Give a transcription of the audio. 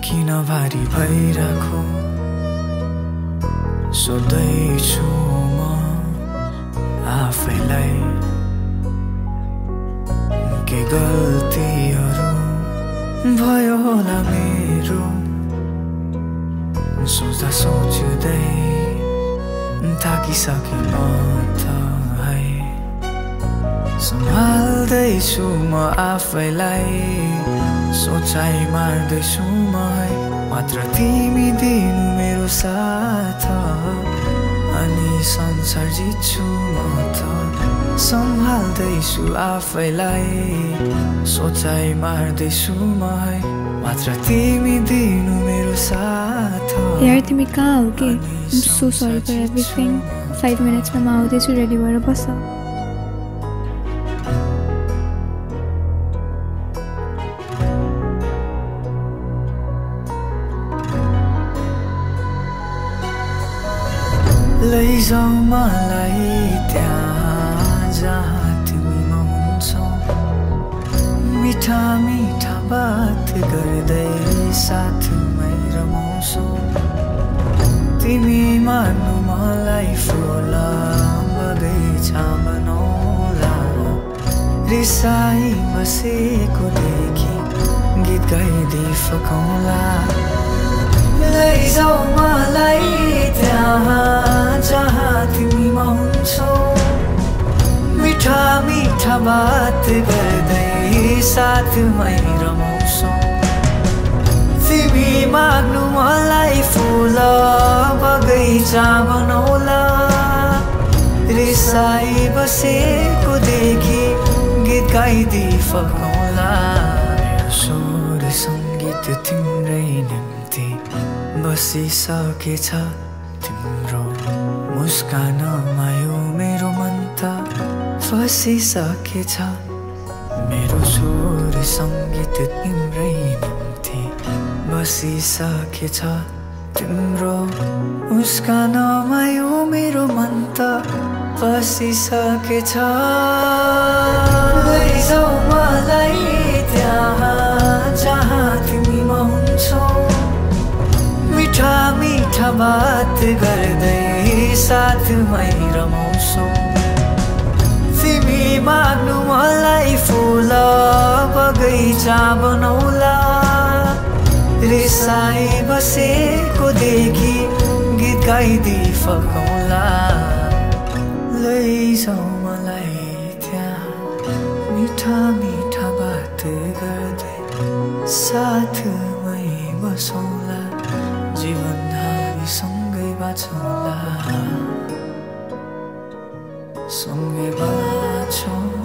किन भारी भइराखो सोध्दैछु म आफैलाई के गल्तीहरू भयो होला मेरो सोच्दा सोच्दै थाकिसके म त है सम्हाल्दैछु म आफैलाई सोचाइ मार्दैछु म है मात्र तिमी दिनु मेरो साथ अनि संसार जित्छु म त सम्हाल्दैछु आफैलाई सोचाइ मार्दैछु म है मात्र तिमी दिनु मेरो साथ यार तिमी कहाँ हो के? I'm so sorry for everything. 5 minutes में म आउँदैछु रेडी भएर बस लैजाऊ मलाई त्यहाँ जहाँ तिमी हुन्छौ मिठा मिठा बात गर्दै साथमै रमाउँछौ तिमी मान्नु मलाई फुल बगैँचा बनाउला रिसाई बसेको देखि गीत गाइदिई फकाउला लैजाऊ मलाई त्यहाँ जहाँ तिमी हुन्छौ मिठा मिठा बात गर्दै साथमै रमाउँछौ तिमी माग्नु मलाई फुल बगैँचा बनाउला रिसाई बसेको देखि गीत गाइदिई फकाउला स्वर सङ्गीत तिम्रै निम्ति बसिसकेछ तिम्रो मुस्कानमा यो मेरो मन त फसिसकेछ मेरो स्वर सङ्गीत तिम्रै निम्ति बसिसकेछ तिम्रो मुस्कानमा यो मेरो मन त फसिसकेछ लैजाऊ मलाई त्यहाँ जहाँ तिमी हुन्छौ मिठा मिठा बात गर्दै साथमै रमाउँछौ तिमी माग्नु मलाई फुल बगैँचा बनाउला रिसाई बसेको देखि गीत गाइदिई फकाउला लैजाऊ मलाई त्यहाँ मिठा मिठा बात गर्दै साथमै बसौला जीवन हामी सँगै बाँचौला सँगै बाँचौँ